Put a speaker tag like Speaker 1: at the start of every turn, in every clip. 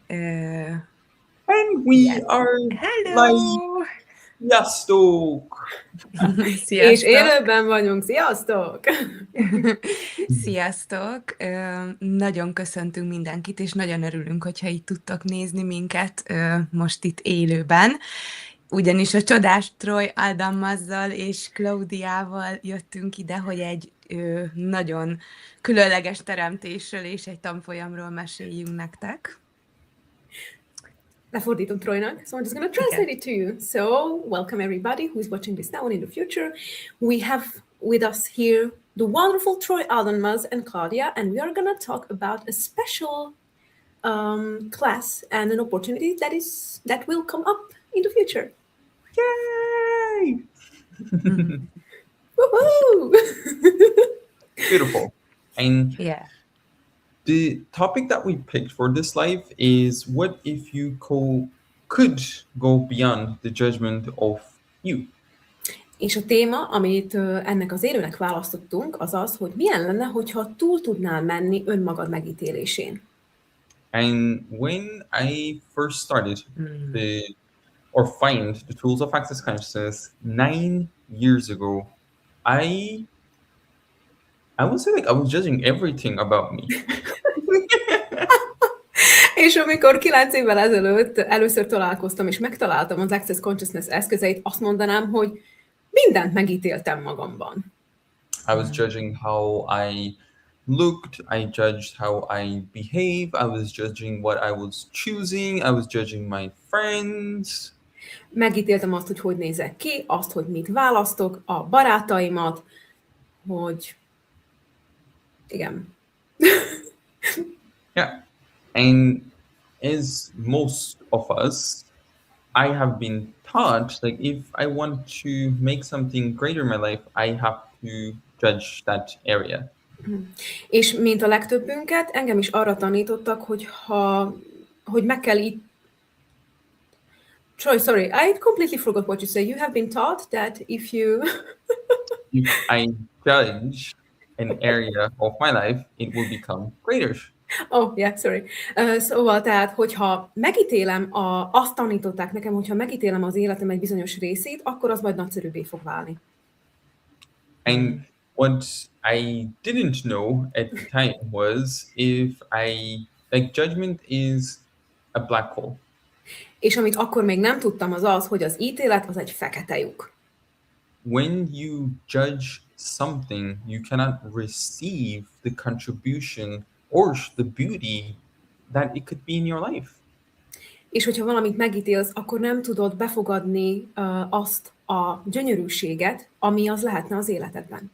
Speaker 1: And we
Speaker 2: Yes.
Speaker 1: are live.
Speaker 2: Hello!
Speaker 1: Sziasztok!
Speaker 3: És
Speaker 2: Sziasztok!
Speaker 3: élőben vagyunk, sziasztok!
Speaker 2: Sziasztok! Nagyon köszöntünk mindenkit, és nagyon örülünk, hogyha itt tudtok nézni minket most itt élőben. Ugyanis a csodás Troy Aldamazzal és Klaudiával jöttünk ide, hogy egy nagyon különleges teremtésről és egy tanfolyamról meséljünk nektek.
Speaker 3: Lefordítom Troynak, so I'm just going to translate it to you. So, welcome everybody who's watching this now and in the future. We have with us here the wonderful Troy Aldenmaz and Claudia, and we are going to talk about a special class and an opportunity that will come up in the future.
Speaker 1: Yay!
Speaker 3: Woohoo!
Speaker 1: Beautiful. And
Speaker 2: Yeah.
Speaker 1: the topic that we picked for this live is what if you could go beyond the judgment of you?
Speaker 3: És a téma, amit ennek az élőnek választottunk, az az, hogy milyen lenne, hogyha túl tudnál menni önmagad megítélésén.
Speaker 1: And when I first started find the tools of access consciousness 9 years ago, I would say like I was judging everything about me.
Speaker 3: És amikor 9 évvel ezelőtt először találkoztam, és megtaláltam az Access Consciousness eszközeit, azt mondanám, hogy mindent megítéltem magamban.
Speaker 1: I was judging how I looked, I judged how I behave, I was judging what I was choosing, I was judging my friends.
Speaker 3: Megítéltem azt, hogy nézek ki, azt, hogy mit választok, a barátaimat, hogy... Igen.
Speaker 1: Yeah. And as most of us, I have been taught like if I want to make something greater in my life, I have to judge that area.
Speaker 3: És mint a legtöbbünket, engem is arra tanítottak, hogy meg kell így... Troy, sorry, I completely forgot what you said. You have been taught that if you...
Speaker 1: If I judge an area of my life, it will become greater.
Speaker 3: Oh, yeah, sorry. Szóval tehát, hogyha megítélem, azt tanították nekem, hogyha megítélem az életem egy bizonyos részét, akkor az majd nagyszerűbbé fog válni.
Speaker 1: And what I didn't know at the time was if judgment is a black hole.
Speaker 3: És amit akkor még nem tudtam, az az, hogy az ítélet az egy fekete lyuk.
Speaker 1: When you judge something, you cannot receive the contribution or the beauty that it could be in your life.
Speaker 3: És hogyha valamit megítélsz, akkor nem tudod befogadni azt a gyönyörűséget, ami az lehetne az életedben.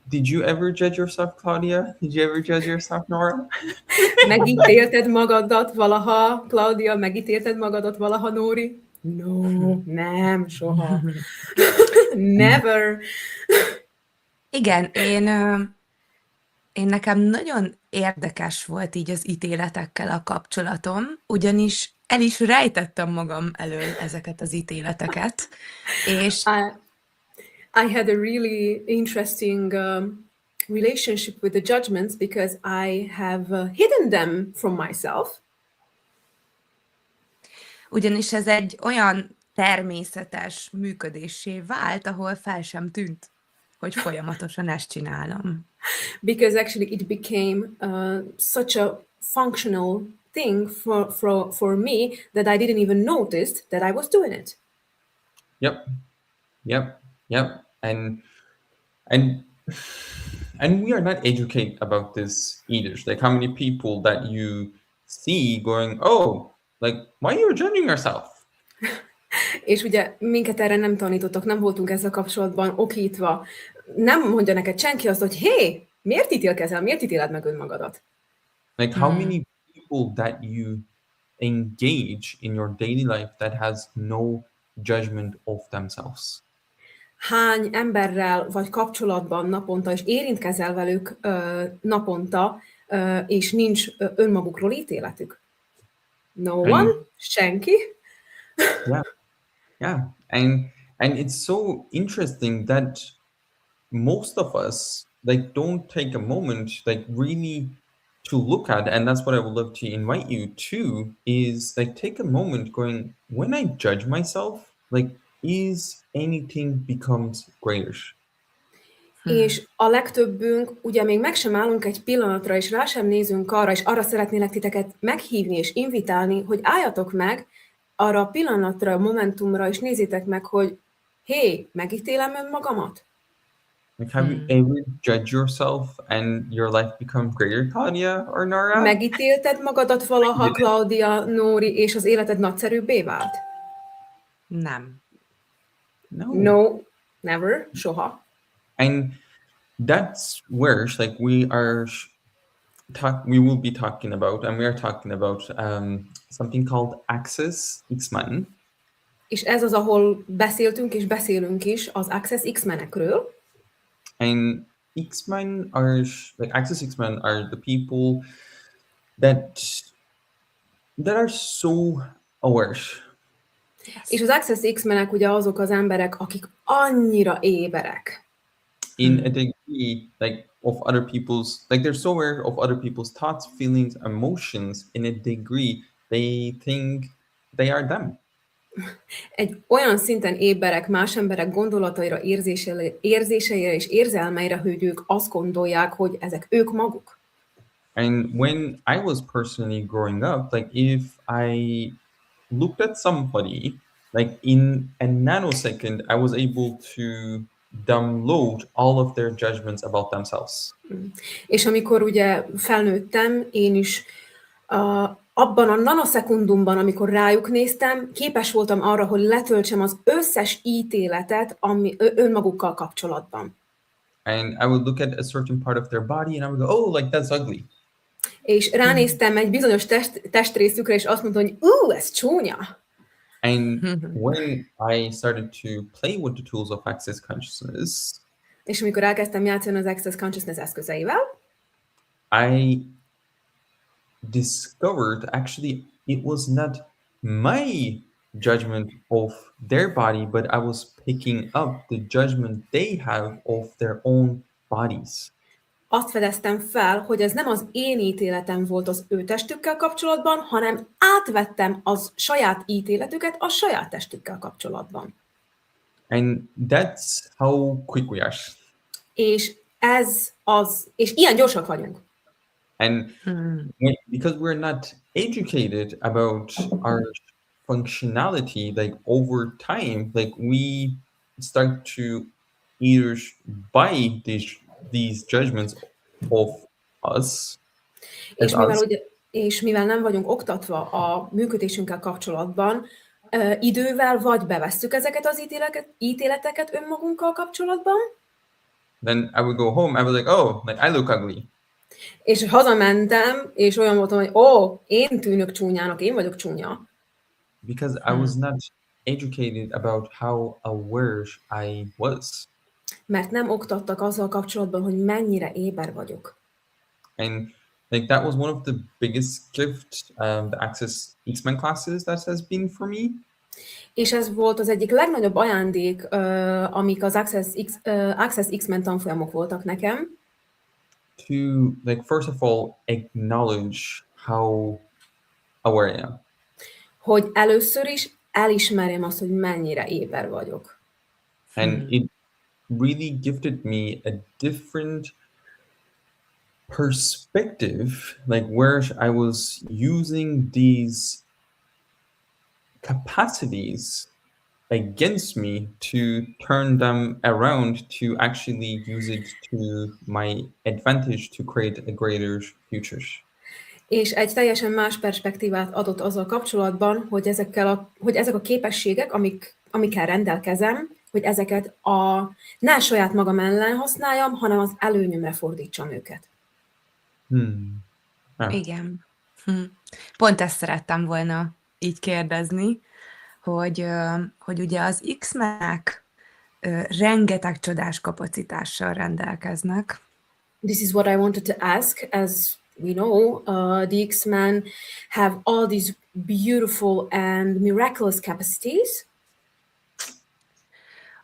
Speaker 1: Did you ever judge yourself, Claudia? Did you ever judge yourself, Nora?
Speaker 3: Megítélted magadat valaha, Claudia? Megítélted magadat valaha, Nóri? No, nem, soha. Never.
Speaker 2: Igen, én nekem nagyon érdekes volt így az ítéletekkel a kapcsolatom, ugyanis el is rejtettem magam elől ezeket az ítéleteket, és...
Speaker 3: I had a really interesting relationship with the judgments because I have hidden them from myself.
Speaker 2: Ugyanis ez egy olyan természetes működéssé vált, ahol fel sem tűnt, hogy folyamatosan ezt csinálom.
Speaker 3: Because actually it became such a functional thing for me that I didn't even notice that I was doing it.
Speaker 1: Yep. And we are not educated about this either. Like how many people that you see going, oh, like why you're judging yourself?
Speaker 3: És ugye minket erre nem tanítottak, nem voltunk ezzel kapcsolatban okítva. Nem mondja neked senki azt, hogy hé, miért ítélkezel, miért ítéled meg önmagadat?
Speaker 1: Like how many people that you engage in your daily life that has no judgment of themselves?
Speaker 3: Hány emberrel vagy kapcsolatban naponta, és érintkezel velük naponta, és nincs önmagukról ítéletük? No one? Senki?
Speaker 1: Yeah. And it's so interesting that most of us like don't take a moment like really to look at, and that's what I would love to invite you to, is like take a moment going, when I judge myself, like is anything becomes greater?
Speaker 3: És a legtöbbünk, ugye még meg sem állunk egy pillanatra, és rá sem nézünk arra, és arra szeretnélek titeket meghívni és invitálni, hogy álljatok meg arra a pillanatra, a momentumra, és nézzétek meg, hogy hé, megítélem önmagamat?
Speaker 1: Like, have you ever judged yourself and your life becomes greater, Claudia or Nora?
Speaker 3: Megítélted magadat valaha, Claudia, Nóri, és az életed nagyszerűbbé vált?
Speaker 2: Nem.
Speaker 1: No.
Speaker 3: No, never, soha.
Speaker 1: And that's where like we will be talking about, and we are talking about something called Access X-Men.
Speaker 3: És ez az, ahol beszéltünk és beszélünk is az Access X-menekről.
Speaker 1: And X-Men are like Access X-Men are the people that are so aware.
Speaker 3: És az Access X-menek ugye azok az emberek, akik annyira éberek.
Speaker 1: In a degree, like of other people's, like they're so aware of other people's thoughts, feelings, emotions. In a degree, they think they are them.
Speaker 3: Egy olyan szinten éberek más emberek gondolataira, érzéseire és érzelmeire, hogy ők azt gondolják, hogy ezek ők maguk.
Speaker 1: And when I was personally growing up, like if I looked at somebody, like in a nanosecond, I was able to download all of their judgments about themselves.
Speaker 3: És amikor ugye felnőttem, én is abban a nanoszekundumban, amikor rájuk néztem, képes voltam arra, hogy letöltsem az összes ítéletet, ami önmagukkal kapcsolatban.
Speaker 1: And I would look at a certain part of their body and I would go, oh, like that's ugly.
Speaker 3: És ránéztem egy bizonyos testrészükre, és azt mondtam, hogy ez csúnya.
Speaker 1: And when I started to play with the tools of access consciousness,
Speaker 3: és amikor elkezdtem játszani az Access Consciousness eszközeivel,
Speaker 1: I discovered actually it was not my judgment of their body, but I was picking up the judgment they have of their own bodies.
Speaker 3: Azt fedeztem fel, hogy ez nem az én ítéletem volt az ő testükkel kapcsolatban, hanem átvettem az saját ítéletüket a saját testükkel kapcsolatban.
Speaker 1: And that's how quick we are.
Speaker 3: És és ilyen gyorsak vagyunk.
Speaker 1: And because we're not educated about our functionality, like over time, like we start to either buy these judgments of us,
Speaker 3: és mivel nem vagyunk oktatva a működésünkkel kapcsolatban, idővel vagy bevesszük ezeket az ítéleteket önmagunkkal kapcsolatban.
Speaker 1: Then I would go home, I was like, oh, like I look ugly.
Speaker 3: És hazamentem, és olyan voltam, hogy én tűnök csúnyának, én vagyok csúnya.
Speaker 1: Because I was not educated about how aware I was.
Speaker 3: Mert nem oktattak azzal kapcsolatban, hogy mennyire éber vagyok.
Speaker 1: And like that was one of the biggest gift the Access X-Men classes that has been for me.
Speaker 3: És ez volt az egyik legnagyobb ajándék, amik az Access X-Men tanfolyamok voltak nekem.
Speaker 1: To like first of all acknowledge how aware I am.
Speaker 3: Hogy először is elismerjem azt, hogy mennyire éber vagyok.
Speaker 1: And it really gifted me a different perspective, like where I was using these capacities against me to turn them around to actually use it to my advantage to create a greater future.
Speaker 3: És egy teljesen más perspektívát adott azzal kapcsolatban, hogy ezek a képességek, amikkel rendelkezem, hogy ezeket ne saját magam ellen használjam, hanem az előnyömre fordítsam őket.
Speaker 2: Igen. Pont ezt szerettem volna így kérdezni, hogy ugye az X-menek rengeteg csodás kapacitással rendelkeznek.
Speaker 3: This is what I wanted to ask. As we know, the X-men have all these beautiful and miraculous capacities.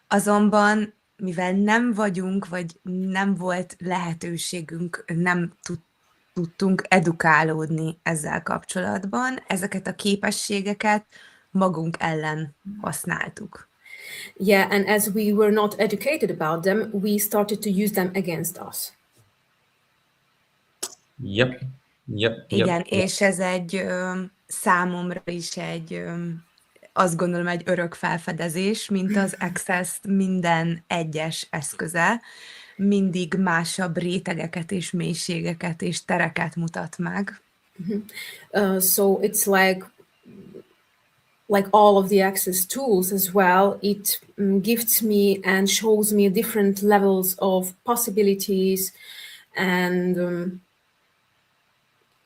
Speaker 2: Azonban, mivel nem vagyunk, vagy nem volt lehetőségünk, nem tudtunk edukálódni ezzel kapcsolatban, ezeket a képességeket magunk ellen használtuk.
Speaker 3: Yeah, and as we were not educated about them, we started to use them against us.
Speaker 1: Yep.
Speaker 2: Igen, és ez egy számomra is azt gondolom, egy örök felfedezés, mint az Access minden egyes eszköze, mindig másabb rétegeket és mélységeket és tereket mutat meg.
Speaker 3: So it's like all of the Access tools as well, it gifts me and shows me different levels of possibilities and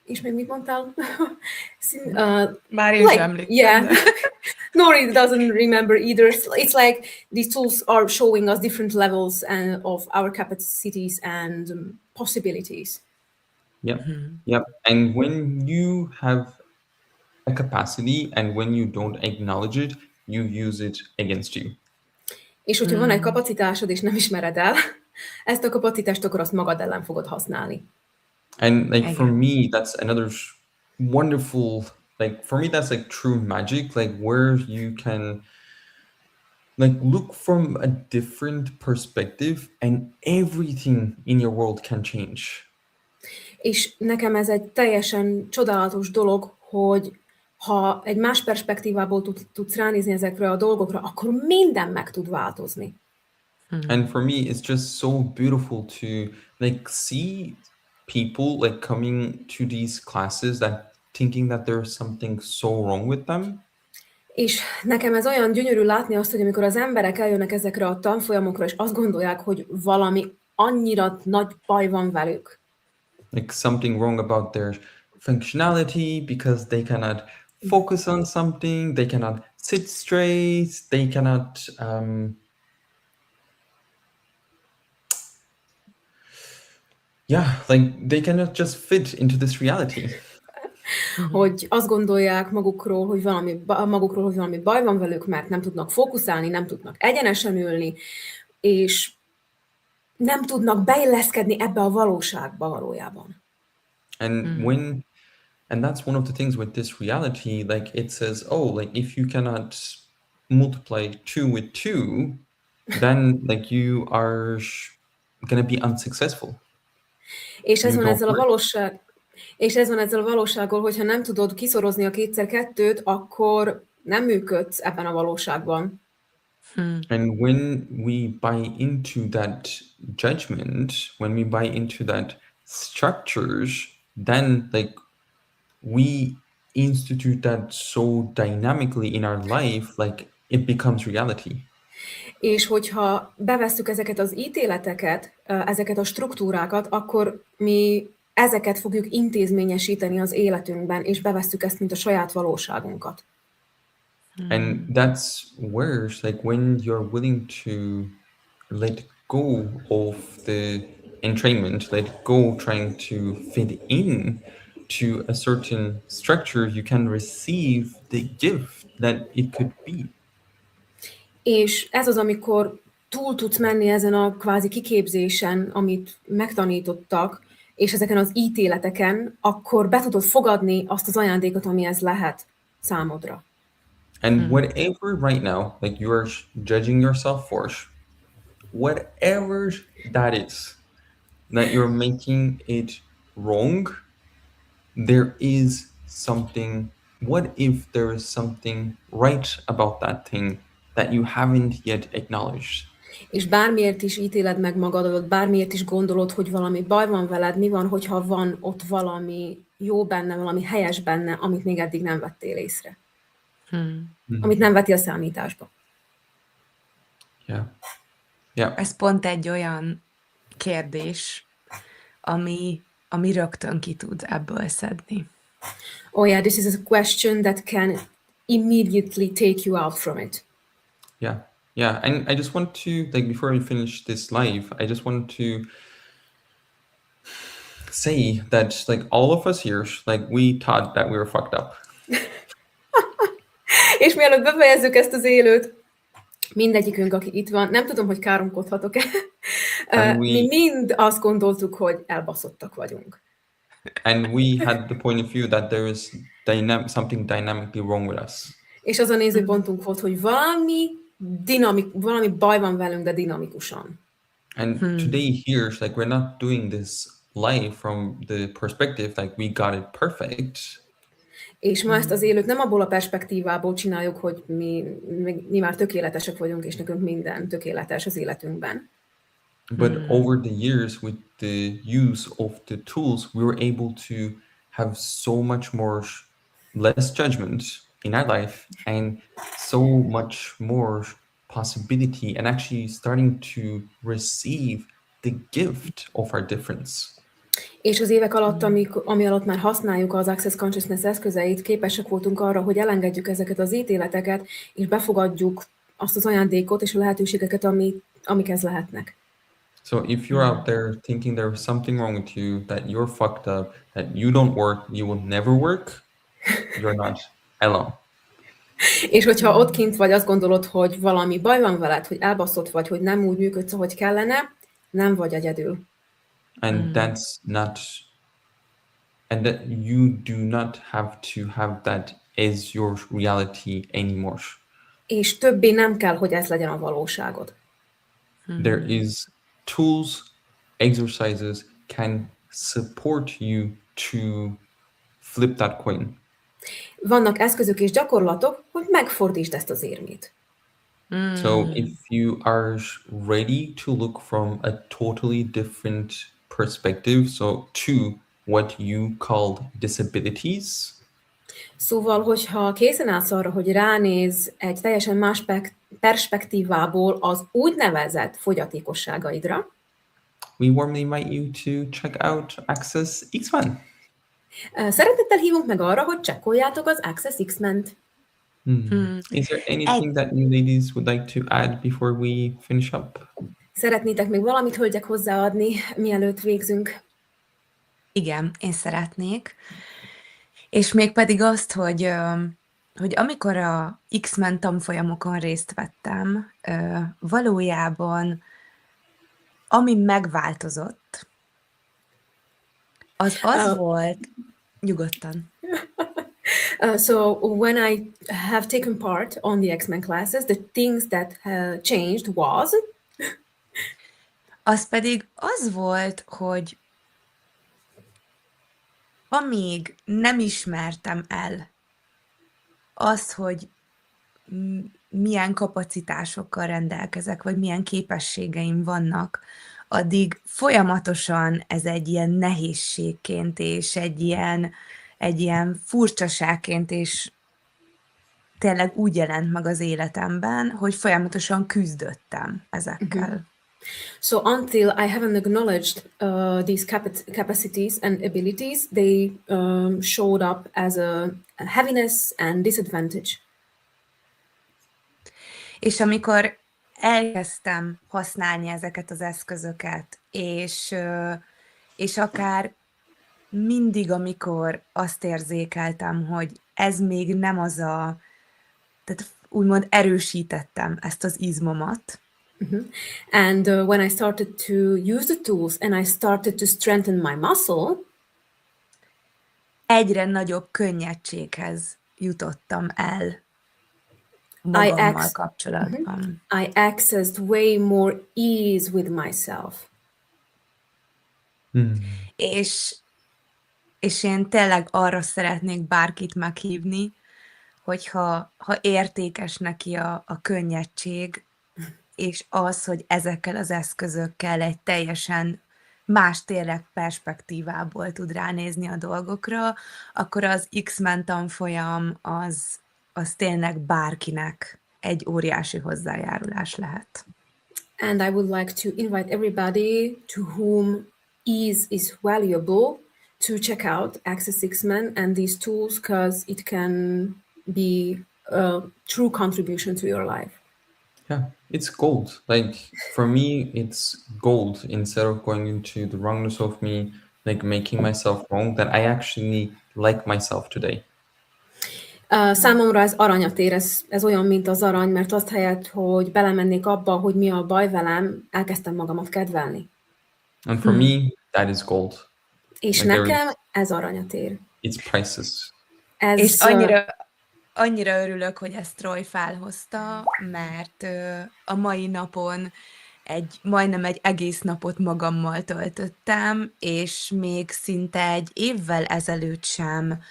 Speaker 3: és még mit mondtál?
Speaker 2: Már én sem emlékszem.
Speaker 3: Yeah. Nori doesn't remember either. It's like these tools are showing us different levels of our capacities and possibilities.
Speaker 1: Yep. Yep. And when you have a capacity and when you don't acknowledge it, you use it against you.
Speaker 3: És hogyha van egy kapacitásod, és nem ismered el, ezt a kapacitást, akkor azt magad ellen fogod használni.
Speaker 1: And like for me, that's another wonderful, like for me, that's like true magic, like where you can like look from a different perspective and everything in your world can change.
Speaker 3: És nekem ez egy teljesen csodálatos dolog, hogy ha egy más perspektívából tudsz ránézni ezekre a dolgokra, akkor minden meg tud változni.
Speaker 1: And for me, it's just so beautiful to like see people like coming to these classes that thinking that there's something so wrong with them.
Speaker 3: És nekem ez olyan gyönyörű látni azt, hogy amikor az emberek eljönnek ezekre a tanfolyamokra, és azt gondolják, hogy valami annyira nagy baj van velük.
Speaker 1: Like something wrong about their functionality because they cannot focus on something, they cannot sit straight, they cannot like they cannot just fit into this reality.
Speaker 3: Hogy azt gondolják magukról, hogy valami baj van velük, mert nem tudnak fókuszálni, nem tudnak egyenesen ülni, és nem tudnak beilleszkedni ebbe a valóságba valójában.
Speaker 1: And that's one of the things with this reality, like it says, oh, like if you cannot multiply 2 with 2, then like you are gonna be unsuccessful.
Speaker 3: És ez van ezzel a valósággal, hogyha nem tudod kiszorozni a 2x2-t, akkor nem működsz ebben a valóságban.
Speaker 1: And when we buy into that judgment, when we buy into that structures, then like we institute that so dynamically in our life, like it becomes reality.
Speaker 3: És hogyha bevesszük ezeket az ítéleteket, ezeket a struktúrákat, akkor mi ezeket fogjuk intézményesíteni az életünkben, és bevesszük ezt, mint a saját valóságunkat.
Speaker 1: And that's where, like, when you're willing to let go of the entrainment, let go trying to fit in to a certain structure, you can receive the gift that it could be.
Speaker 3: És ez az, amikor túl tudsz menni ezen a kvázi kiképzésen, amit megtanítottak, és ezeken az ítéleteken, akkor be tudod fogadni azt az ajándékot, ami ez lehet számodra.
Speaker 1: And whatever right now, like you are judging yourself for, whatever that is, that you're making it wrong, there is something, what if there is something right about that thing that you haven't yet acknowledged?
Speaker 3: És bármiért is ítéled meg magadat, bármiért is gondolod, hogy valami baj van veled, mi van, hogyha van ott valami jó benne, valami helyes benne, amit még eddig nem vettél észre. Amit nem vettél a számításba.
Speaker 1: Yeah.
Speaker 2: Ez pont egy olyan kérdés, ami rögtön ki tud ebből szedni.
Speaker 3: Oh yeah, this is a question that can immediately take you out from it.
Speaker 1: Yeah, and I just want to, like, before we finish this live, I just want to say that, like, all of us here, like, we thought that we were fucked up.
Speaker 3: És mielőtt befejezzük ezt az élőt, mindegyikünk, aki itt van, nem tudom, hogy káromkodhatok-e, mi mind azt gondoltuk, hogy elbaszottak vagyunk.
Speaker 1: And we had the point of view that there is something dynamically wrong with us.
Speaker 3: És az a nézőpontunk volt, hogy valami baj van velünk, de dinamikusan.
Speaker 1: And today here, like we're not doing this live from the perspective like we got it perfect.
Speaker 3: És ma ezt az élőt nem abból a perspektívából csináljuk, hogy mi már tökéletesek vagyunk, és nekünk minden tökéletes az életünkben.
Speaker 1: But over the years, with the use of the tools, we were able to have so much more less judgment in our life and so much more possibility and actually starting to receive the gift of our difference.
Speaker 3: És az évek alatt, ami alatt már használjuk az Access Consciousness eszközeit, képesek voltunk arra, hogy elengedjük ezeket az ítéleteket, és befogadjuk azt az ajándékot és a lehetőségeket, amik ez lehetnek.
Speaker 1: So if you're out there thinking there's something wrong with you, that you're fucked up, that you don't work, you will never work, you're not alone.
Speaker 3: És hogyha ott kint vagy, azt gondolod, hogy valami baj van veled, hogy elbaszott vagy, hogy nem úgy működsz, ahogy kellene, nem vagy egyedül.
Speaker 1: And that's not, and that you do not have to have that as your reality anymore.
Speaker 3: És többé nem kell, hogy ez legyen a valóságod.
Speaker 1: There is tools, exercises can support you to flip that coin.
Speaker 3: Vannak eszközök és gyakorlatok, hogy megfordítsd ezt az érmét.
Speaker 1: So if you are ready to look from a totally different perspective, so to what you called disabilities.
Speaker 3: Szóval, hogyha készen állsz arra, hogy ránéz egy teljesen más perspektívából az úgynevezett fogyatékosságaidra,
Speaker 1: we warmly invite you to check out Access X-Men.
Speaker 3: Szeretettel hívunk meg arra, hogy csekkoljátok az Access X-ment.
Speaker 1: Is there anything that you ladies would like to add before we finish up?
Speaker 3: Szeretnétek még valamit, hölgyek, hozzáadni, mielőtt végzünk?
Speaker 2: Igen, én szeretnék. És mégpedig azt, hogy amikor a X-Men tanfolyamokon részt vettem, valójában ami megváltozott, az volt, nyugodtan.
Speaker 3: So when I have taken part on the X-Men classes, the things that changed was...
Speaker 2: Az pedig az volt, hogy amíg nem ismertem el azt, hogy milyen kapacitásokkal rendelkezek, vagy milyen képességeim vannak, addig folyamatosan ez egy ilyen nehézségként, és egy ilyen furcsaságként, és tényleg úgy jelent meg az életemben, hogy folyamatosan küzdöttem ezekkel.
Speaker 3: So until I haven't acknowledged these capacities and abilities, they showed up as a heaviness and disadvantage.
Speaker 2: És amikor elkezdtem használni ezeket az eszközöket, és akár mindig, amikor azt érzékeltem, hogy ez még nem az tehát úgymond erősítettem ezt az izmomat.
Speaker 3: And when I started to use the tools and I started to strengthen my muscle,
Speaker 2: egyre nagyobb könnyedséghez jutottam el magammal kapcsolatban.
Speaker 3: I accessed way more ease with myself.
Speaker 2: És én tényleg arra szeretnék bárkit meghívni, hogyha értékes neki a könnyedség, és az, hogy ezekkel az eszközökkel egy teljesen más tényleg perspektívából tud ránézni a dolgokra, akkor az X-Men tanfolyam az tényleg bárkinek egy óriási hozzájárulás lehet.
Speaker 3: And I would like to invite everybody to whom ease is valuable to check out Access X-Men and these tools, because it can be a true contribution to your life.
Speaker 1: Yeah, it's gold. Like for me, it's gold. Instead of going into the wrongness of me, like making myself wrong, that I actually like myself today.
Speaker 3: Számomra ez aranyat ér, ez olyan, mint az arany, mert azt helyett, hogy belemennék abba, hogy mi a baj velem, elkezdtem magamat kedvelni.
Speaker 1: And for me, that is gold.
Speaker 3: És
Speaker 1: Like
Speaker 3: nekem ez aranyatér.
Speaker 1: it's priceless.
Speaker 2: És
Speaker 3: Ez
Speaker 2: annyira örülök, hogy ezt Troy felhozta, mert a mai napon majdnem egy egész napot magammal töltöttem, és még szinte egy évvel ezelőtt sem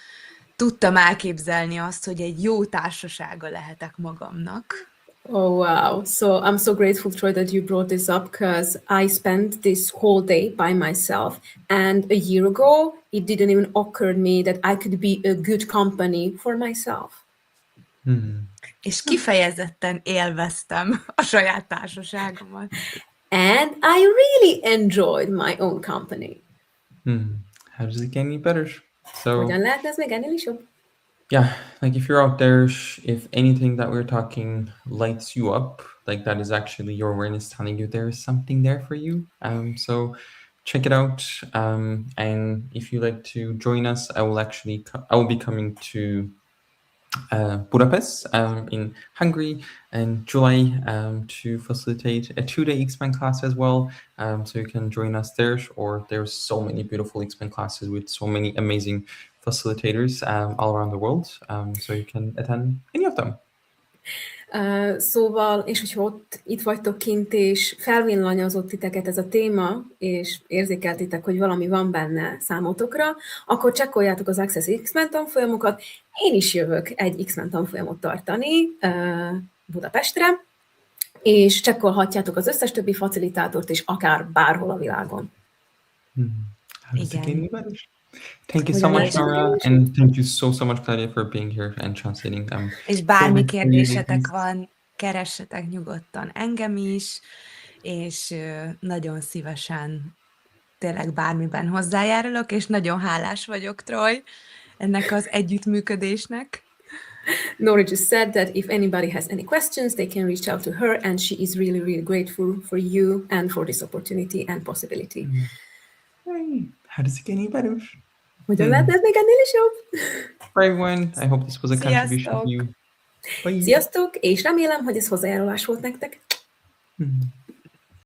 Speaker 2: tudtam elképzelni azt, hogy egy jó társasága lehetek magamnak.
Speaker 3: Oh, wow. So I'm so grateful, Troy, that you brought this up because I spent this whole day by myself. And a year ago, it didn't even occur to me that I could be a good company for myself.
Speaker 2: És kifejezetten élveztem a saját társaságomat.
Speaker 3: And I really enjoyed my own company.
Speaker 1: How does it get any better? So
Speaker 3: Hogyan lehetne ez még ennél is jobb?
Speaker 1: yeah, like if you're out there, if anything that we're talking lights you up, like that is actually your awareness telling you there is something there for you. So check it out. And if you like to join us, I will be coming to Budapest in Hungary in July to facilitate a 2-day X-Men class as well. So you can join us there, or there's so many beautiful X-Men classes with so many amazing facilitators all around the world. So you can attend any of them.
Speaker 3: Szóval, és hogyha itt vagytok kint, és felvillanyozott titeket ez a téma, és érzékeltitek, hogy valami van benne számotokra, akkor csekkoljátok az Access X-Men tanfolyamokat. Én is jövök egy X-Men tanfolyamot tartani Budapestre, és csekkolhatjátok az összes többi facilitátort, és akár bárhol a világon.
Speaker 2: Igen.
Speaker 1: Thank you so much, Nora, and thank you so much, Claudia, for being here and translating.
Speaker 2: És bármi kérdésetek van, keressetek nyugodtan engem is, és nagyon szívesen tényleg bármiben hozzájárulok, és nagyon hálás vagyok, Troy, ennek az együttműködésnek.
Speaker 3: Nora just said that if anybody has any questions, they can reach out to her, and she is really, really grateful for you and for this opportunity and possibility.
Speaker 1: Hey, how does it get any better?
Speaker 3: Hogyan lehetne ez még ennél is jobb?
Speaker 1: For everyone, I hope this was a contribution to you. Bye.
Speaker 3: Sziasztok, és remélem, hogy ez hozzájárulás volt nektek.